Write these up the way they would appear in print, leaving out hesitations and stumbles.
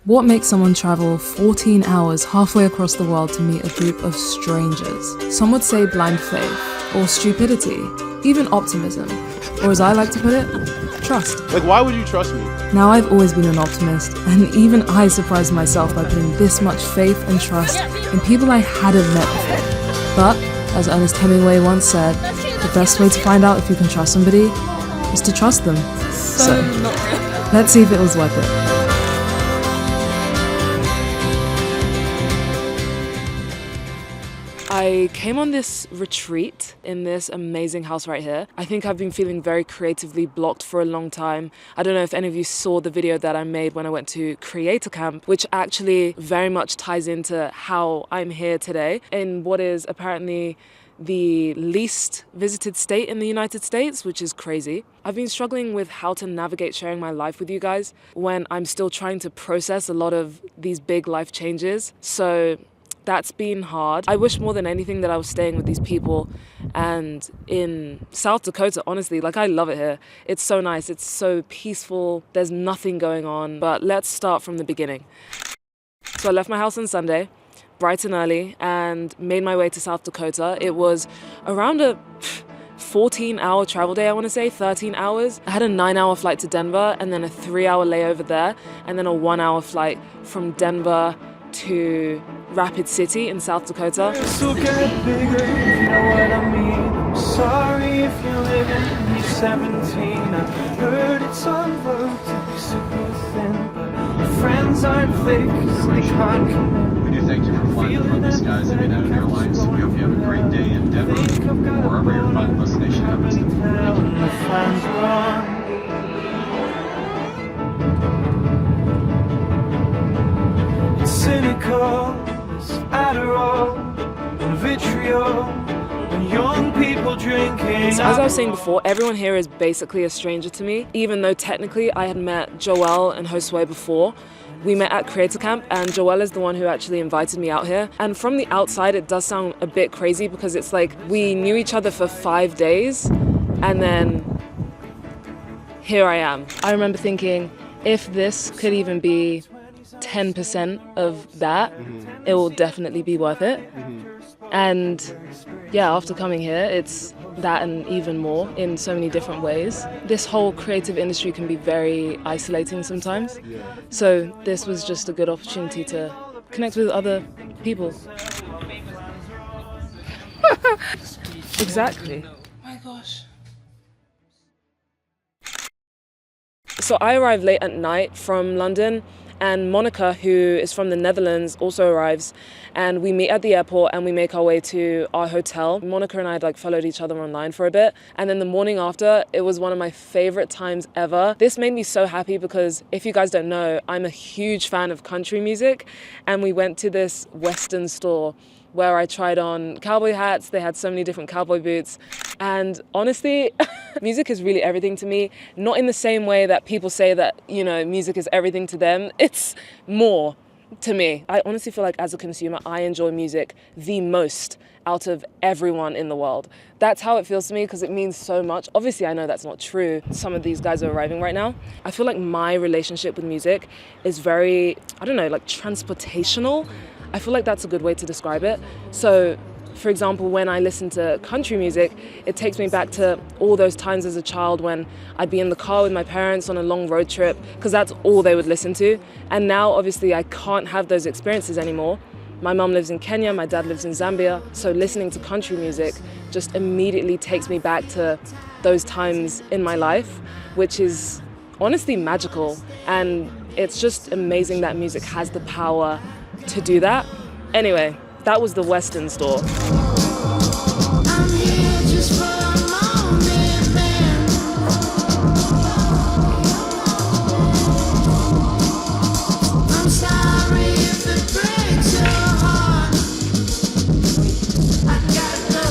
What makes someone travel 14 hours halfway across the world to meet a group of strangers? Some would say blind faith, or stupidity, even optimism, or as I like to put it, trust. Like, why would you trust me? Now, I've always been an optimist, and even I surprised myself by putting this much faith and trust in people I hadn't met before. But, as Ernest Hemingway once said, the best way to find out if you can trust somebody is to trust them. So let's see if it was worth it. I came on this retreat in this amazing house right here. I think I've been feeling very creatively blocked for a long time. I don't know if any of you saw the video that I made when I went to Creator Camp, which actually very much ties into how I'm here today in what is apparently the least visited state in the United States, which is crazy. I've been struggling with how to navigate sharing my life with you guys when I'm still trying to process a lot of these big life changes. So that's been hard. I wish more than anything that I was staying with these people and in South Dakota, honestly, like I love it here. It's so nice, it's so peaceful, there's nothing going on. But let's start from the beginning. So I left my house on Sunday, bright and early, and made my way to South Dakota. It was around a 14-hour travel day, I want to say, 13 hours. I had a 9-hour flight to Denver and then a 3-hour layover there and then a 1-hour flight from Denver to Rapid City in South Dakota. This'll get bigger, if you know what I mean. I'm sorry if you're living and you're 17. I heard it's on road to be super thin, but your friends aren't fake, cause they can't come in. We do thank you for flying from the skies of United Airlines. We hope you have a great day in Denver, or wherever your final destination happens. Thank you. My friends are on. Cynical, it's Adderall and vitriol, and young people drinking. So as I was saying before, everyone here is basically a stranger to me, even though technically I had met Joelle and Josue before. We met at Creator Camp, and Joelle is the one who actually invited me out here. And from the outside, it does sound a bit crazy because it's like we knew each other for 5 days, and then here I am. I remember thinking, if this could even be 10% of that, it will definitely be worth it. And yeah, after coming here, it's that and even more in so many different ways. This whole creative industry can be very isolating sometimes. So this was just a good opportunity to connect with other people. Exactly. Oh my gosh. So I arrived late at night from London, and Monica, who is from the Netherlands, also arrives, and we meet at the airport and we make our way to our hotel. Monica and I had followed each other online for a bit, and then the morning after, it was one of my favorite times ever. This made me so happy because if you guys don't know, I'm a huge fan of country music, and we went to this Western store where I tried on cowboy hats. They had so many different cowboy boots. And honestly, music is really everything to me. Not in the same way that people say that, you know, music is everything to them. It's more to me. I honestly feel like as a consumer, I enjoy music the most out of everyone in the world. That's how it feels to me because it means so much. Obviously, I know that's not true. Some of these guys are arriving right now. I feel like my relationship with music is very, I don't know, like transportational. I feel like that's a good way to describe it. So, for example, when I listen to country music, it takes me back to all those times as a child when I'd be in the car with my parents on a long road trip, because that's all they would listen to. And now, obviously, I can't have those experiences anymore. My mum lives in Kenya, my dad lives in Zambia, so listening to country music just immediately takes me back to those times in my life, which is honestly magical. And it's just amazing that music has the power to do that. Anyway, that was the Western store. I'm here just for a moment, man. I'm sorry if it breaks your heart. I gotta go.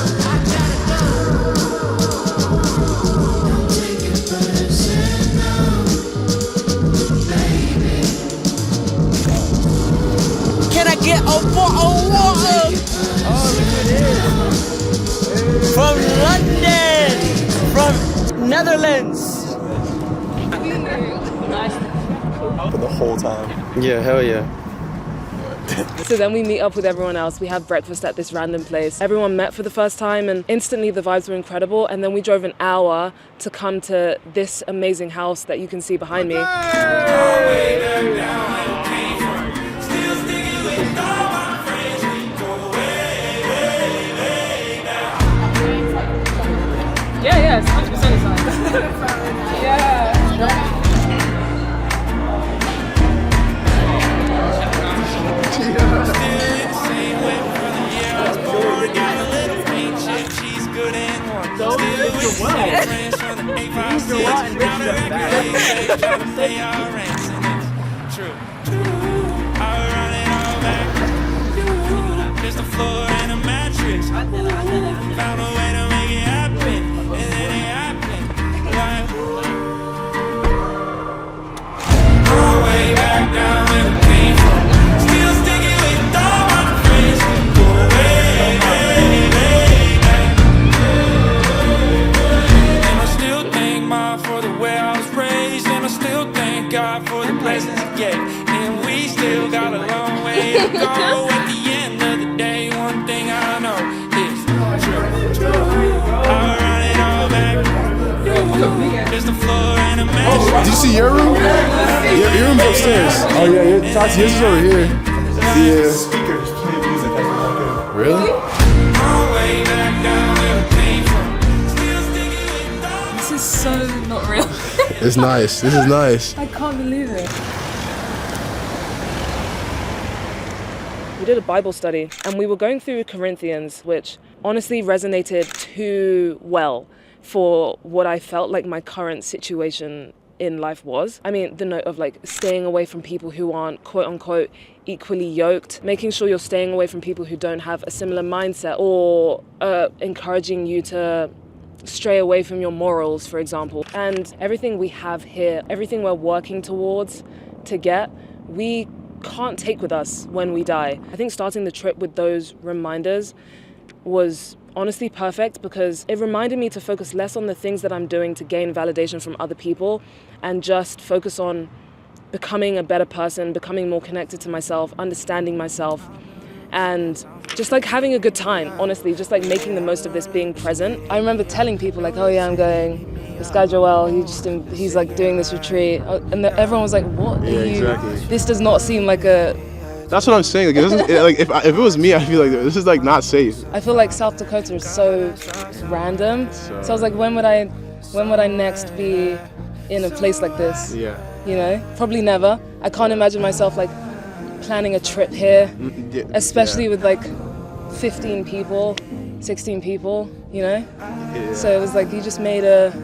Don't take it personal, baby. Can I get a bottle of water? Oh, look at this. From London. From Netherlands. How for the whole time. Yeah, hell yeah. So then we meet up with everyone else. We have breakfast at this random place. Everyone met for the first time and instantly the vibes were incredible. And then we drove an hour to come to this amazing house that you can see behind me. Yeah, it's 100% inside. Yeah. Just a floor and a mattress. Found a way to make it happen, and then it happened. All the way back down where we came from. Still sticking with all my friends. Go away, and I still thank Mom for the way I was raised, and I still thank God for the blessings He gave. And we still got a long way to go. At the end of the day, one thing I know is true. I'll run it all back. Just the floor and a mattress. Did you see your room? Your room's upstairs. Oh yeah, Tati, yours is over here. Yeah. Speakers playing music. Really? This is so not real. It's nice. This is nice. I can't believe it. We did a Bible study and we were going through Corinthians, which honestly resonated too well for what I felt like my current situation in life was. I mean, the note of like staying away from people who aren't quote unquote equally yoked, making sure you're staying away from people who don't have a similar mindset, or encouraging you to stray away from your morals, for example. And everything we have here, everything we're working towards to get, we can't take with us when we die. I think starting the trip with those reminders was honestly perfect because it reminded me to focus less on the things that I'm doing to gain validation from other people and just focus on becoming a better person, becoming more connected to myself, understanding myself, and just like having a good time, honestly, just like making the most of this, being present. I remember telling people like, oh yeah, I'm going, this guy Joel, he's like doing this retreat, and everyone was like, what are you? Exactly. This does not seem like a... That's what I'm saying. Like, it doesn't, like if it was me, I feel like this is like not safe. I feel like South Dakota is so random. So I was like, when would I next be in a place like this? Yeah. You know, probably never. I can't imagine myself like planning a trip here, especially with like 15 people, 16 people, you know? Yeah. So it was like you just made a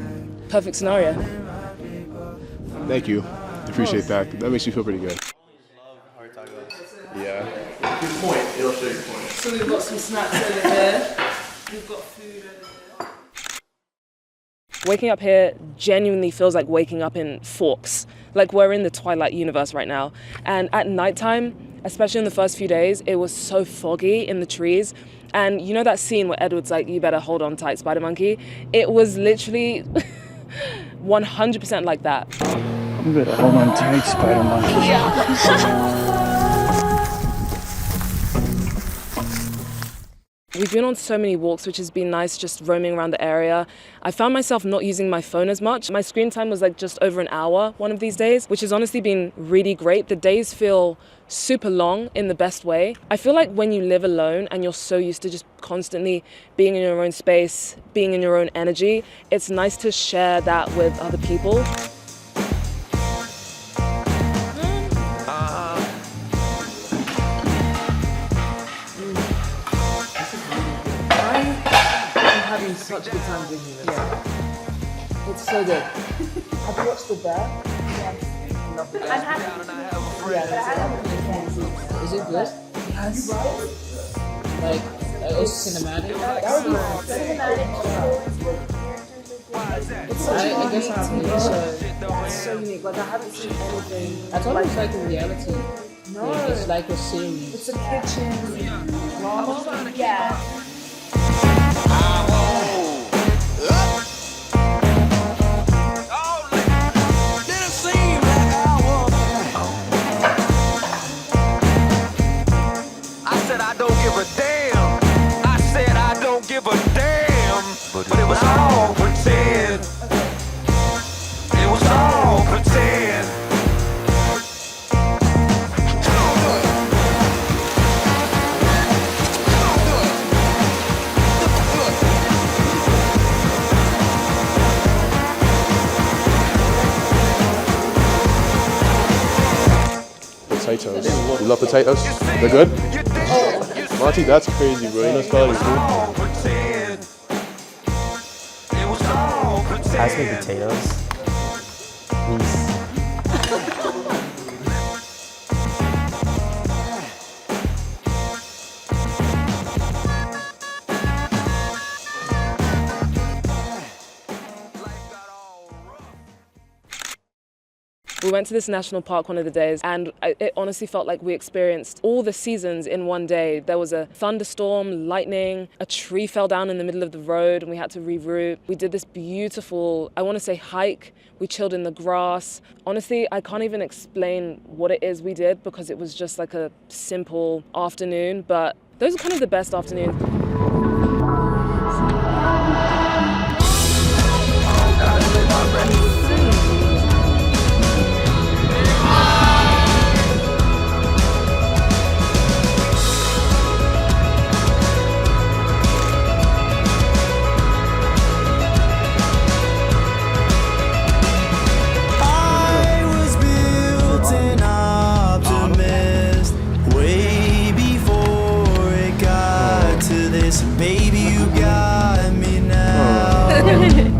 perfect scenario. Thank you. Appreciate that. That makes you feel pretty good. Yeah. Your point, it'll show your point. So we've got some snacks over here. We've got food over here. Waking up here genuinely feels like waking up in Forks. Like we're in the Twilight universe right now. And at nighttime, especially in the first few days, it was so foggy in the trees. And you know that scene where Edward's like, you better hold on tight, Spider Monkey? It was literally 100% like that. You better hold on tight, Spider Monkey. We've been on so many walks, which has been nice, just roaming around the area. I found myself not using my phone as much. My screen time was like just over an hour one of these days, which has honestly been really great. The days feel super long in the best way. I feel like when you live alone and you're so used to just constantly being in your own space, being in your own energy, it's nice to share that with other people. Having such a good time doing this. Yeah. It's so good. Have you watched The Bear? Yes. Love The Bear. Is it good? Yes. Like it's cinematic? It's such a unique TV show. It's so unique. Like I haven't seen anything. I thought it was like a reality. No. It's like a series. It's a kitchen drama. Yeah. potatoes. You love potatoes? They're good? Monty, that's crazy, bro. You know spelling food? Pass me potatoes. Please. We went to this national park one of the days, and it honestly felt like we experienced all the seasons in one day. There was a thunderstorm, lightning, a tree fell down in the middle of the road and we had to reroute. We did this beautiful, I want to say hike. We chilled in the grass. Honestly, I can't even explain what it is we did because it was just like a simple afternoon, but those are kind of the best afternoons.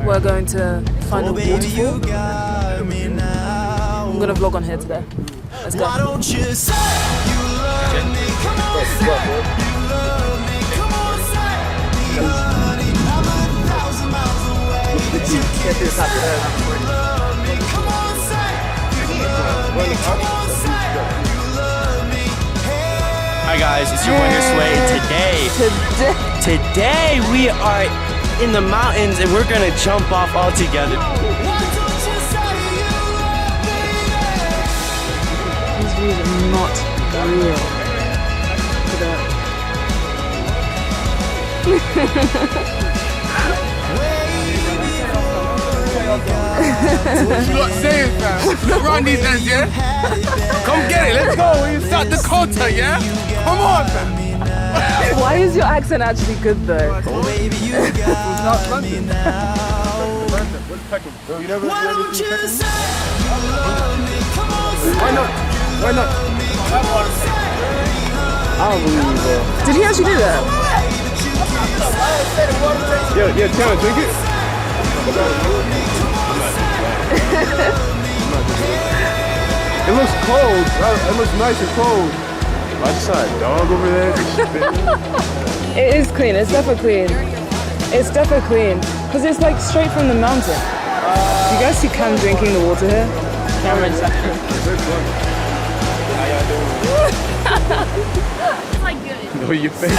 We're going to find a waterfall. I'm gonna vlog on here today. Let's go. Why don't you say you love me? Come on, say you love me. Come on, say me, honey. I'm 1,000 miles away. You can't love me. Come on, say you love me. Come on, say you love me. Hi guys, it's your boy here Sway. Today we are in the mountains and we're gonna jump off all together. These views are not real. You lot saying, fam? Look around these ends, yeah? Come get it, let's go. We're in South Dakota, yeah? Come on, fam. Why is your accent actually good though? It's not London. Yo, you never seen Peckham? Why not? Why not? I don't believe you, bro. Did he actually do that? Yeah, Tiana, drink it. It looks cold. It looks nice and cold. I just saw a dog over there. It is clean. It's definitely clean. It's definitely clean because it's like straight from the mountain. Do you guys see Cam drinking the water here? Cameron's It's like good. No, your face.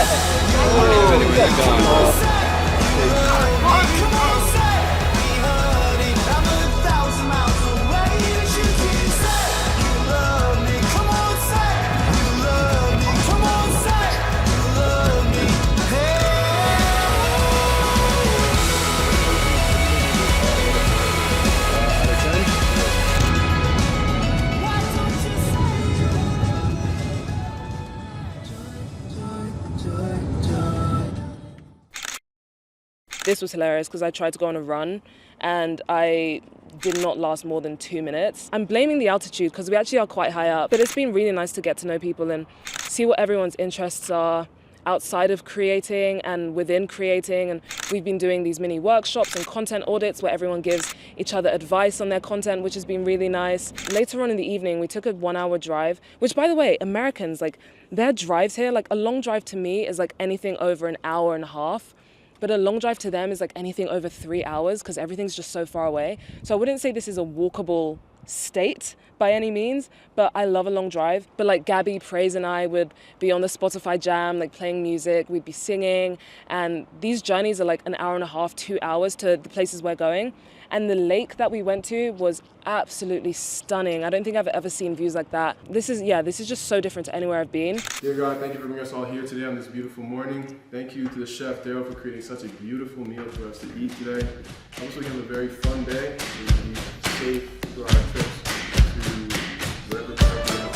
This was hilarious because I tried to go on a run and I did not last more than 2 minutes. I'm blaming the altitude because we actually are quite high up, but it's been really nice to get to know people and see what everyone's interests are outside of creating and within creating. And we've been doing these mini workshops and content audits where everyone gives each other advice on their content, which has been really nice. Later on in the evening, we took a 1-hour drive, which by the way, Americans, like their drives here, like a long drive to me is like anything over an hour and a half. But a long drive to them is like anything over 3 hours because everything's just so far away. So I wouldn't say this is a walkable state by any means, but I love a long drive. But like Gabby, Praise and I would be on the Spotify jam, like playing music, we'd be singing. And these journeys are like an hour and a half, 2 hours to the places we're going. And the lake that we went to was absolutely stunning. I don't think I've ever seen views like that. This is just so different to anywhere I've been. Dear God, thank you for bringing us all here today on this beautiful morning. Thank you to the chef Daryl for creating such a beautiful meal for us to eat today. Also, we have a very fun day. We'll be safe through our trips to wherever park we have.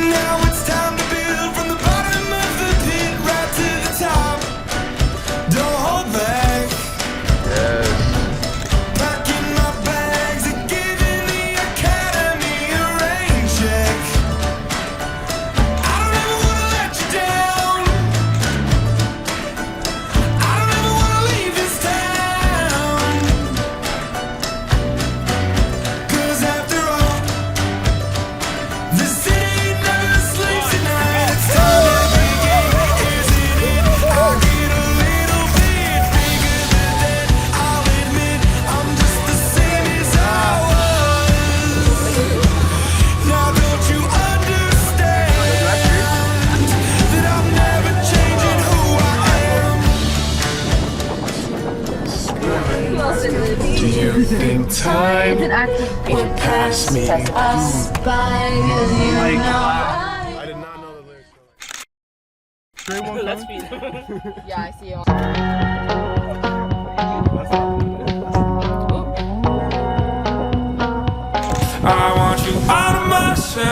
Now it's time to build from the bottom. time would pass me. I did not know the lyrics. Straight one Let's coming? be. Yeah, I see you. I want you out of myself.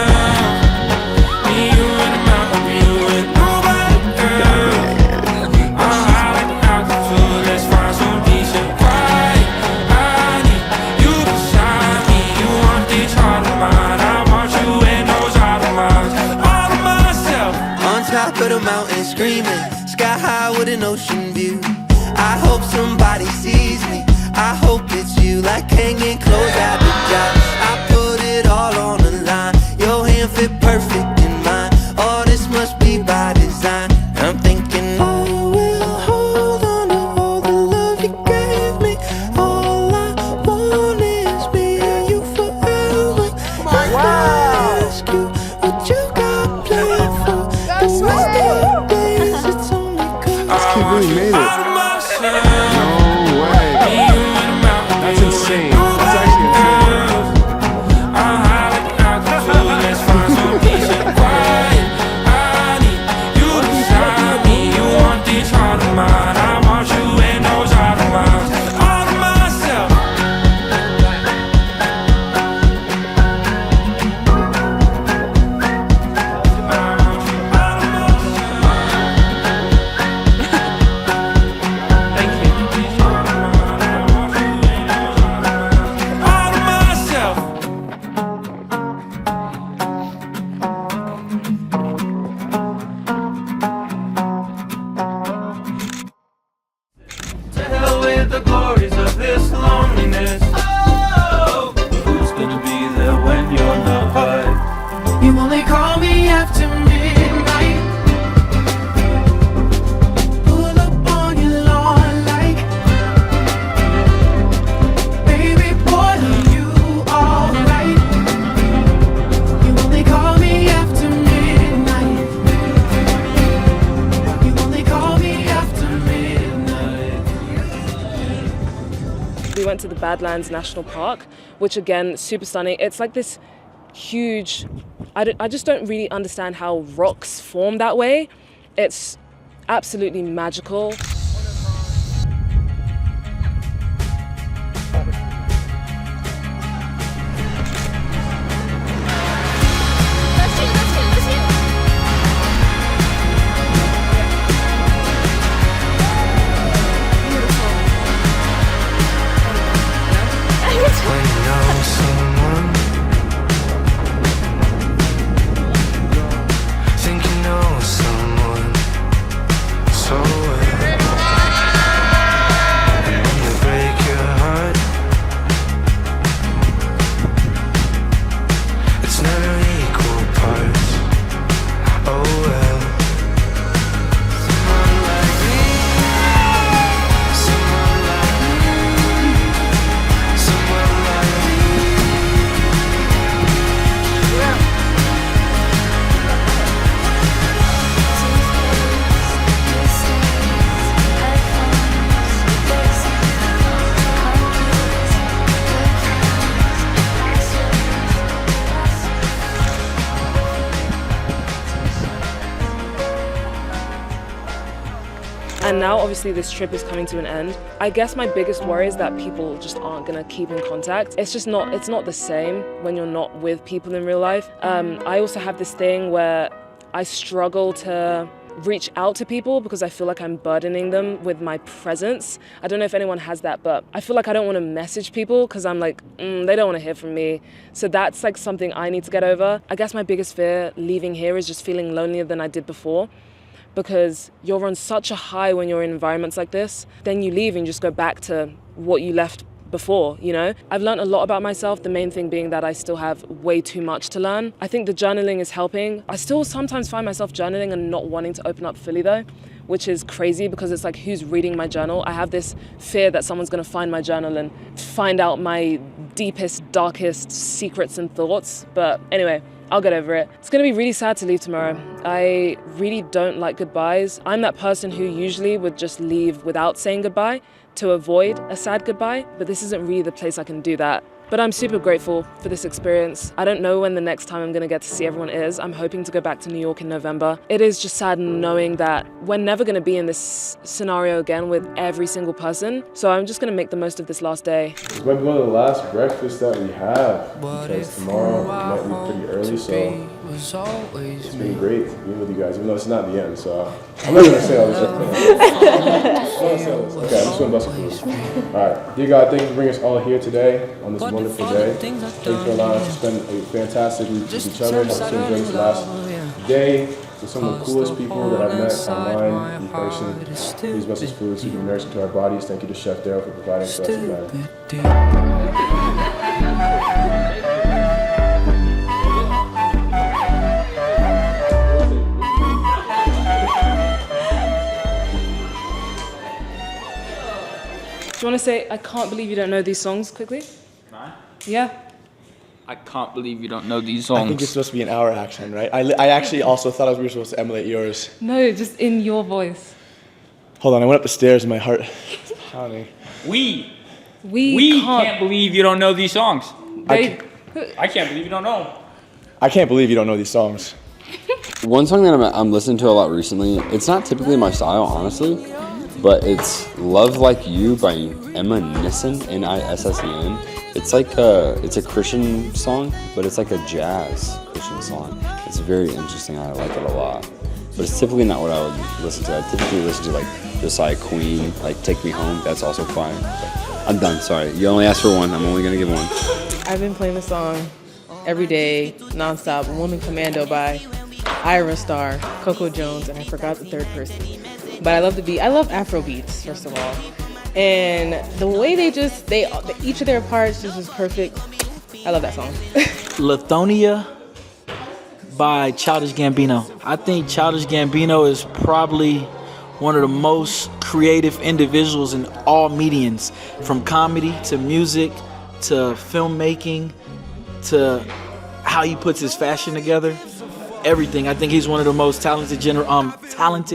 Me, you, and the mountain view, and nobody else. I'm high like altitude. Let's find some peace and quiet. I need you beside me. You want this heart of mine. I want you in those other minds. Out of myself. On top of the mountain screaming, sky high with an ocean view. I hope somebody sees me. I hope it's you, like hanging clothes at the job. I put it all on the line. Your hand fit perfect in mine. All this must be by design. I'm thinking I will hold on to all the love you gave me. All I want is me and you forever. I ask you what you got planned for the rest of your days. It's only 'cause This kid really made it. Out of myself. No way. That's insane. That's actually insane. I'm high like altitude. Let's find some peace and quiet. I need you beside me. You want this heart of mine. I want you in those other minds. All of myself. All of myself. To hell with the glories of this loneliness. Oh, who's gonna be there when you're not by? You only call me after midnight. Pull up on your lawn like, baby boy, are you alright? You only call me after midnight. You only call me after midnight. We went to the Badlands National Park, which again, super stunning. It's like this huge, I just don't really understand how rocks form that way. It's absolutely magical. When you know someone, think you know someone so well, and when they break your heart, it's never equal parts. Oh well. Someone like me, someone like me, someone like And now obviously this trip is coming to an end. I guess my biggest worry is that people just aren't gonna keep in contact. It's not the same when you're not with people in real life. I also have this thing where I struggle to reach out to people because I feel like I'm burdening them with my presence. I don't know if anyone has that, but I feel like I don't want to message people because I'm like, they don't want to hear from me. So that's like something I need to get over. I guess my biggest fear leaving here is just feeling lonelier than I did before, because you're on such a high when you're in environments like this. Then you leave and just go back to what you left before, you know? I've learned a lot about myself, the main thing being that I still have way too much to learn. I think the journaling is helping. I still sometimes find myself journaling and not wanting to open up fully though, which is crazy because it's like, who's reading my journal? I have this fear that someone's gonna find my journal and find out my deepest, darkest secrets and thoughts. But anyway, I'll get over it. It's gonna be really sad to leave tomorrow. I really don't like goodbyes. I'm that person who usually would just leave without saying goodbye to avoid a sad goodbye, but this isn't really the place I can do that. But I'm super grateful for this experience. I don't know when the next time I'm gonna get to see everyone is. I'm hoping to go back to New York in November. It is just sad knowing that we're never gonna be in this scenario again with every single person. So I'm just gonna make the most of this last day. This might be one of the last breakfasts that we have because tomorrow we might leave pretty early, so it's been great being with you guys, even though it's not the end, so I'm not gonna say all this. Okay, I'm just gonna bust it through. Alright, dear God, thank you for bringing us all here today on this wonderful day. Thank you for allowing us to spend a fantastic week with each other. Also enjoying this last day with some of the coolest people that I've met online in person. Please bless us food so we can nourish into our bodies. Thank you to Chef Daryl for providing for us tonight. Do you want to say, I can't believe you don't know these songs quickly? Mine? Yeah. I can't believe you don't know these songs. I think it's supposed to be an our accent, right? I actually also thought we were supposed to emulate yours. No, just in your voice. Hold on, I went up the stairs and my heart pounding. We We can't believe you don't know these songs. They, I can't believe you don't know. I can't believe you don't know these songs. One song that I'm listening to a lot recently, it's not typically my style, honestly, but it's Love Like You by Emma Nissen, Nissen. It's like it's a Christian song, but it's like a jazz Christian song. It's very interesting, I like it a lot. But it's typically not what I would listen to. I typically listen to like Josiah Queen, like Take Me Home, that's also fine. But I'm done, sorry. You only asked for one, I'm only gonna give one. I've been playing the song every day, nonstop. Woman Commando by Ira Star, Coco Jones, and I forgot the third person. But I love the beat. I love Afro beats, first of all. And the way each of their parts just is perfect. I love that song. Lithonia by Childish Gambino. I think Childish Gambino is probably one of the most creative individuals in all mediums, from comedy to music to filmmaking to how he puts his fashion together. Everything. I think he's one of the most talented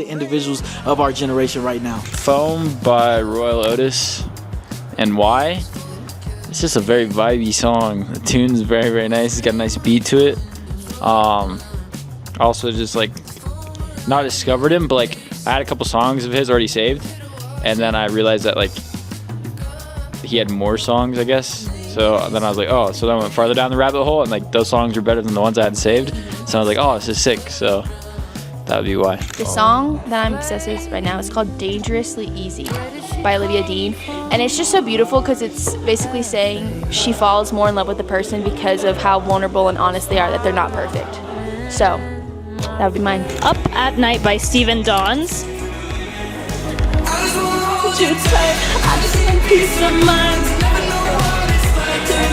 individuals of our generation right now. Foam by Royal Otis. And why? It's just a very vibey song. The tune's very, very nice. It's got a nice beat to it. Also just like, not discovered him, but like I had a couple songs of his already saved. And then I realized that like he had more songs, I guess. So then I was like, oh, so then I went farther down the rabbit hole and like those songs were better than the ones I had saved. So I was like, oh, this is sick. So that would be why. The song that I'm obsessed with right now is called Dangerously Easy by Olivia Dean. And it's just so beautiful because it's basically saying she falls more in love with the person because of how vulnerable and honest they are, that they're not perfect. So that would be mine. Up at Night by Stephen Dawes.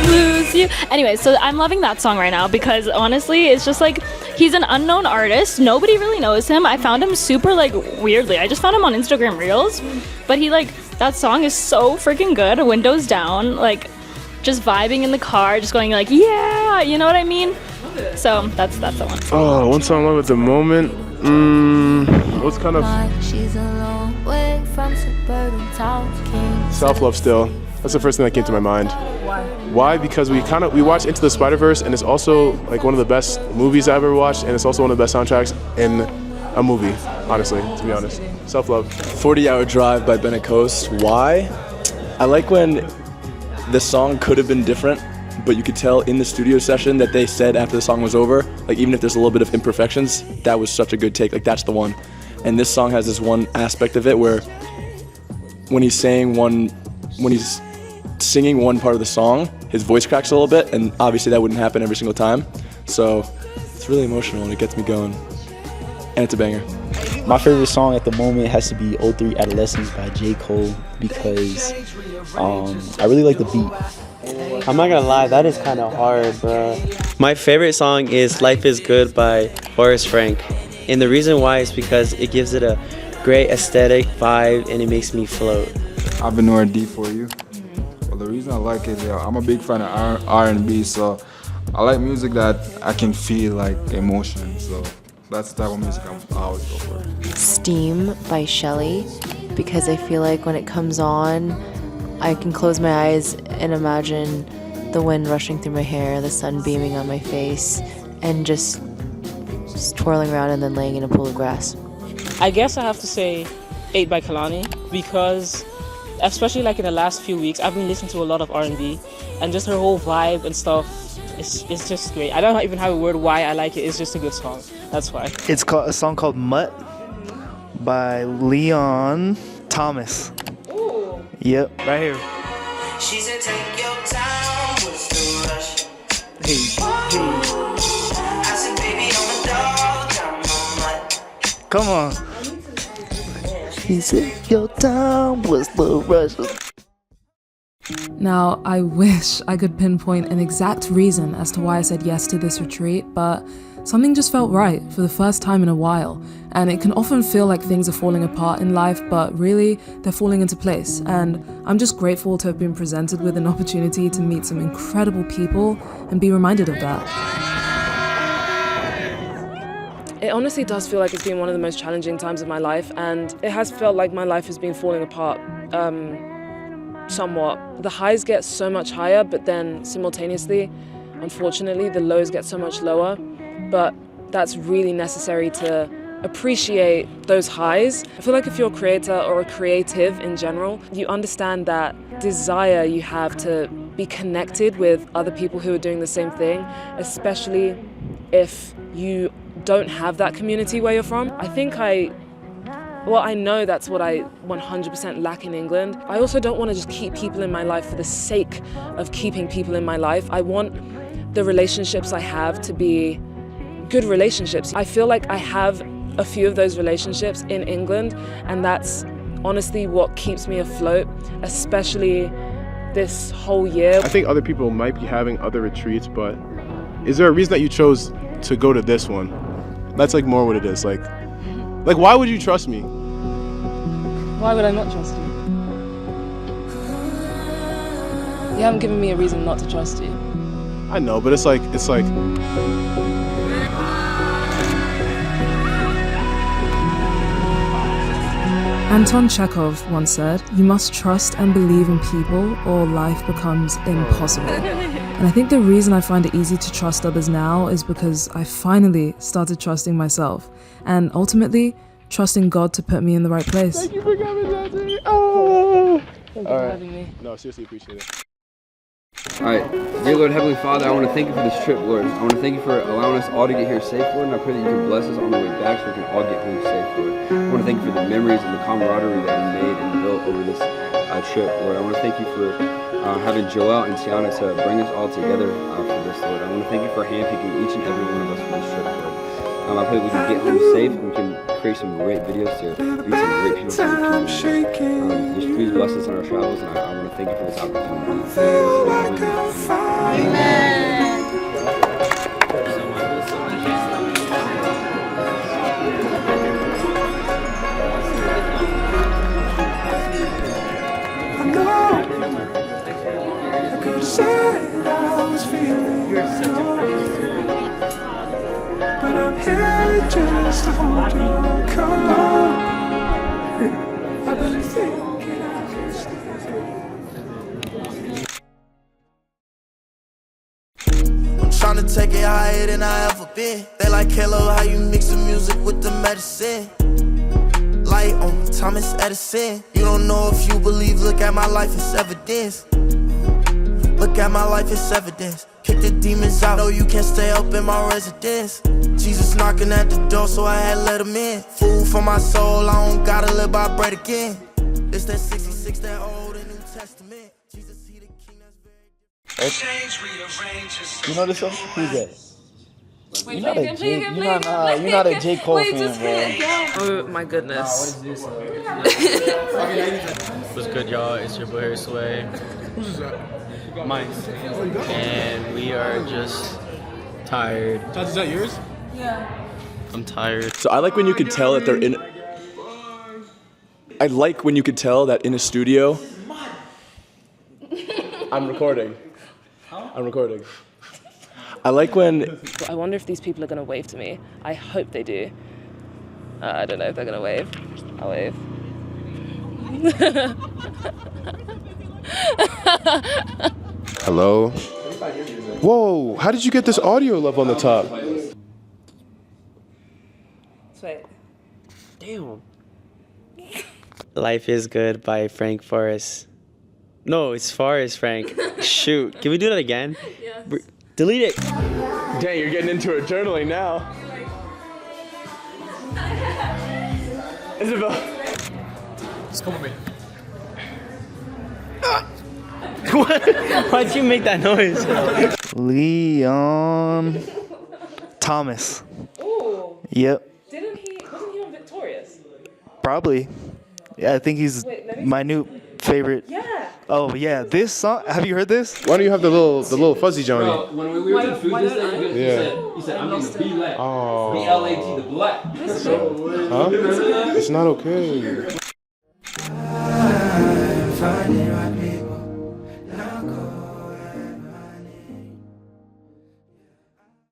Lose you. Anyway, so I'm loving that song right now because honestly, it's just like he's an unknown artist. Nobody really knows him. I found him super like weirdly. I just found him on Instagram Reels, but he like that song is so freaking good. Windows down, like just vibing in the car, just going like yeah, you know what I mean? So that's the one. Oh, one song I love at the moment. What's kind of self-love still. That's the first thing that came to my mind. Why? Because we watched Into the Spider-Verse, and it's also like one of the best movies I've ever watched, and it's also one of the best soundtracks in a movie, honestly, to be honest. Self-love. 40-Hour Drive by Bennett Coast. Why? I like when the song could have been different, but you could tell in the studio session that they said after the song was over, like even if there's a little bit of imperfections, that was such a good take, like that's the one. And this song has this one aspect of it where when he's singing one part of the song, his voice cracks a little bit, and obviously that wouldn't happen every single time. So it's really emotional and it gets me going. And it's a banger. My favorite song at the moment has to be 03 Adolescence by J. Cole because I really like the beat. I'm not gonna lie, that is kind of hard, bro. My favorite song is Life is Good by Horace Frank. And the reason why is because it gives it a great aesthetic vibe and it makes me float. I've been knowing D for you. Well, the reason I like it, I'm a big fan of R&B, so I like music that I can feel like emotion, so that's the type of music I always go for. Steam by Shelly, because I feel like when it comes on, I can close my eyes and imagine the wind rushing through my hair, the sun beaming on my face, and just twirling around and then laying in a pool of grass. I guess I have to say 8 by Kalani, because especially like in the last few weeks, I've been listening to a lot of R&B, and just her whole vibe and stuff, it's just great. I don't even have a word why I like it, it's just a good song, that's why. It's called a song called Mutt by Leon Thomas. Ooh. Yep, right here. She said, take your time, what's the rush? Hey, hey. I said, baby, I'm a dog, I'm a mutt. Come on. She said, your time was the rush. Now, I wish I could pinpoint an exact reason as to why I said yes to this retreat, but something just felt right for the first time in a while. And it can often feel like things are falling apart in life, but really, they're falling into place. And I'm just grateful to have been presented with an opportunity to meet some incredible people and be reminded of that. It honestly does feel like it's been one of the most challenging times of my life, and it has felt like my life has been falling apart somewhat. The highs get so much higher, but then simultaneously, unfortunately, the lows get so much lower. But that's really necessary to appreciate those highs. I feel like if you're a creator or a creative in general, you understand that desire you have to be connected with other people who are doing the same thing, especially if you don't have that community where you're from. I know that's what I 100% lack in England. I also don't want to just keep people in my life for the sake of keeping people in my life. I want the relationships I have to be good relationships. I feel like I have a few of those relationships in England, and that's honestly what keeps me afloat, especially this whole year. I think other people might be having other retreats, but is there a reason that you chose to go to this one? That's like more what it is. Like why would you trust me? Why would I not trust you? You haven't given me a reason not to trust you. I know, but it's like Anton Chekhov once said, "You must trust and believe in people or life becomes impossible." And I think the reason I find it easy to trust others now is because I finally started trusting myself and ultimately trusting God to put me in the right place. Thank you for coming, Tati. Oh. Thank you for having me. No, seriously, appreciate it. Alright, dear Lord, Heavenly Father, I want to thank you for this trip, Lord. I want to thank you for allowing us all to get here safe, Lord, and I pray that you can bless us on the way back so we can all get home safe, Lord. I want to thank you for the memories and the camaraderie that we made and built over this trip, Lord. I want to thank you for having Joel and Tiana to bring us all together for this, Lord. I want to thank you for handpicking each and every one of us for this trip, Lord. I pray that we can get home safe and we can create some great videos to meet some great people for the community. Just please bless us on our travels, and I want to thank you for this opportunity. Amen. But I'm here just to hold you. Come on. I've been thinking I can stay. I'm tryna take it higher than I ever been. They like, hello, how you mix the music with the medicine? Light on Thomas Edison. You don't know if you believe, look at my life, it's evidence. Look at my life, it's evidence. Kick the demons out, no, you can't stay up in my residence. Jesus knocking at the door, so I had to let him in. Food for my soul, I don't gotta live by bread again. It's that 66, that Old and New Testament. Jesus, he the king that's very. You know this song? Who's that? Wait, You're not a J. Cole fan, bro. Oh my goodness. What's good, y'all? It's your boy Sway. Who's that? Mine. And we are just tired. Tati, is that yours? Yeah. I'm tired. So I like when you could tell that they're in. I like when you could tell that in a studio. I'm recording. I'm recording. I like when... I wonder if these people are going to wave to me. I hope they do. I don't know if they're going to wave. I'll wave. Hello? Whoa, how did you get this audio level on the top? Wait. Damn. Life is Good by Frank Forrest. No, it's Forrest Frank. Shoot. Can we do that again? Yes. Delete it. Dang, you're getting into her journaling now. Isabel. Just come with me. What? Why'd you make that noise? Leon Thomas. Ooh. Yep. Wasn't he on Victorious? Probably. Yeah, I think he's my new favorite. Yeah. Oh yeah, this song. Have you heard this? Why don't you have the little fuzzy Johnny? Bro, when we were eating food this day, he said, I'm getting B-Lat. Oh. B-L-A-T, the black. Huh? It's not okay.